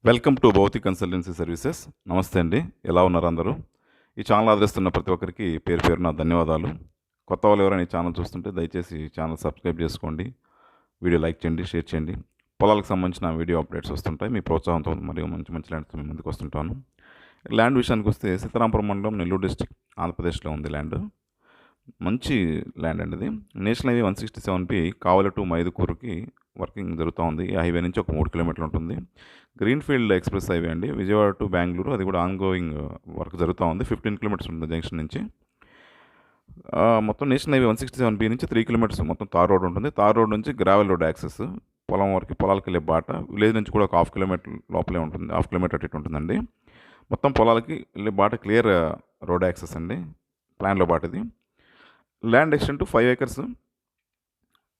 Welcome to Bhautik consultancy services. నమస్తే అండి. ఎలా ఉన్నారు అందరూ? ఈ ఛానల్ ఆదరిస్తున్న ప్రతి ఒక్కరికి పేరు పేరున ధన్యవాదాలు. కొత్త వాళ్ళు ఎవరైనా ఈ ఛానల్ చూస్తుంటే దయచేసి ఛానల్ సబ్స్క్రైబ్ చేసుకోండి. వీడియో లైక్ చేయండి, షేర్ చేయండి. పొలాలకు సంబంధించిన వీడియో అప్డేట్స్ వస్తుంటాయి. మీ ప్రోత్సాహంతో మరియు మంచి మంచి ల్యాండ్స్తో మీ ముందుకు వస్తుంటాను. ల్యాండ్ విషయానికి వస్తే సీతారాంపురం మండలం, నెల్లూరు డిస్ట్రిక్ట్, ఆంధ్రప్రదేశ్లో ఉంది ల్యాండ్. మంచి ల్యాండ్ అండి ఇది. నేషనల్ హైవే 167 కావలి టు మైదుకూరుకి వర్కింగ్ జరుగుతూ ఉంది. ఈ హైవే నుంచి ఒక 3 కిలోమీటర్లు ఉంటుంది. గ్రీన్ఫీల్డ్ ఎక్స్ప్రెస్ హైవే అండి, విజయవాడ టు బెంగళూరు. అది కూడా ఆన్గోయింగ్ వర్క్ జరుగుతూ ఉంది. 15 కిలోమీటర్స్ ఉంటుంది జంక్షన్ నుంచి. మొత్తం నేషనల్ హైవే 167 నుంచి 3 కిలోమీటర్స్ మొత్తం తార్ రోడ్ ఉంటుంది. తార్ రోడ్ నుంచి గ్రావెల్ రోడ్ యాక్సెస్, పొలం వరకు పొలాలకు వెళ్ళే బాట. విలేజ్ నుంచి కూడా ఒక 1/2 కిలోమీటర్ లోపలే ఉంటుంది, 1/2 కిలోమీటర్ అటు ఉంటుందండి. మొత్తం పొలాలకి వెళ్ళే బాట క్లియర్ రోడ్ యాక్సెస్ అండి, ప్లాన్లో బాట ఇది. Land extent 5 acres.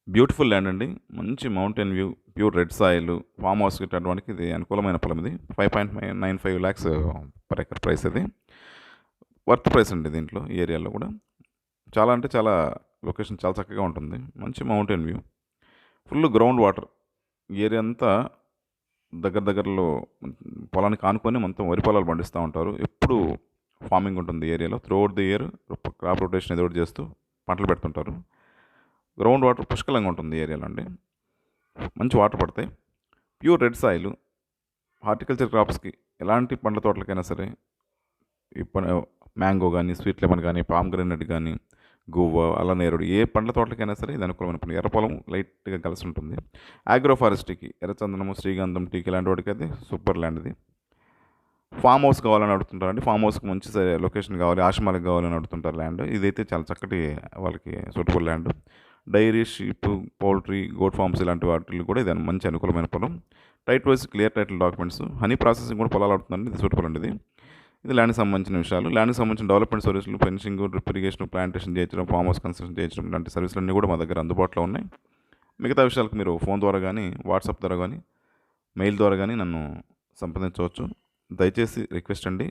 Beautiful land అండి, మంచి mountain view, pure red soil, farm house కట్టడానికి ఇది అనుకూలమైన పొలం. ఇది 5.95 lakhs పర్ ఎకర్ ప్రైస్. ఇది వర్త్ ప్రైస్ అండి దీంట్లో. ఈ ఏరియాలో కూడా చాలా అంటే చాలా లొకేషన్ చాలా చక్కగా ఉంటుంది. మంచి mountain view, full ground water. ఈ ఏరియా అంతా దగ్గరలో పొలానికి ఆనుకొని మొత్తం వరి పొలాలు పండిస్తూ ఉంటారు. ఎప్పుడు ఫార్మింగ్ ఉంటుంది ఈ ఏరియాలో. Throughout the year crop rotation ఏదో ఒకటి చేస్తూ పంటలు పెడుతుంటారు. గ్రౌండ్ వాటర్ పుష్కలంగా ఉంటుంది ఈ ఏరియాలో అండి, మంచి వాటర్ పడతాయి. Pure red soil. హార్టికల్చర్ క్రాప్స్కి, ఎలాంటి పండ్ల తోటలకైనా సరే, మ్యాంగో కానీ, స్వీట్ లెమన్ కానీ, పామ్ గ్రెనేట్ కానీ, గువ్వ, అల్లనేరుడు, ఏ పండ్ల తోటలకైనా సరే ఇది అనుకూలమైన పండు. ఎర్రపొలం లైట్గా కలిసి ఉంటుంది. ఆగ్రో ఫారెస్ట్కి, ఎర్రచందనము, శ్రీగంధం, టీకి ఇలాంటి వాటికి అయితే సూపర్ ల్యాండ్ ఇది. ఫామ్ హౌస్ కావాలని అడుగుతుంటారండి. ఫామ్ హౌస్కి మంచి లొకేషన్ కావాలి, ఆశ్రమాలకు కావాలని అడుగుతుంటారు ల్యాండ్. ఇదైతే చాలా చక్కటి వాళ్ళకి suitable land. Dairy, sheep, poultry, goat farms ఇలాంటి వాటికి కూడా ఇది మంచి అనుకూలమైన పొలం. Title wise clear title documents, honey processing కూడా పొలాలు అవుతుందండి. ఇది సూటబుల్ అండి. ఇది ల్యాండ్కి సంబంధించిన విషయాలు. ల్యాండ్కి సంబంధించిన డెవలప్మెంట్ సర్వీసులు, ఫెన్సింగ్, డ్రిప్ ఇరిగేషన్, ప్లాంటేషన్ చేయించడం, ఫామ్ హౌస్ కన్స్ట్రక్షన్ చేయించడం ఇలాంటి సర్వీసులన్నీ కూడా మా దగ్గర అందుబాటులో ఉన్నాయి. మిగతా విషయాలకు మీరు ఫోన్ ద్వారా కానీ, వాట్సాప్ ద్వారా కానీ, మెయిల్ ద్వారా కానీ నన్ను సంప్రదించవచ్చు. దయచేసి రిక్వెస్ట్ అండి,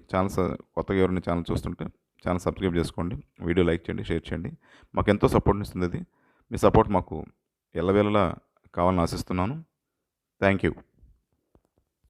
కొత్తగా ఎవరైనా ఛానల్ చూస్తుంటే ఛానల్ సబ్స్క్రైబ్ చేసుకోండి, వీడియో లైక్ చేయండి, షేర్ చేయండి. మాకు ఎంతో సపోర్ట్ని ఇస్తుంది అది. మీ సపోర్ట్ మాకు ఎల్లవేళలా కావాలని ఆశిస్తున్నాను. Thank you.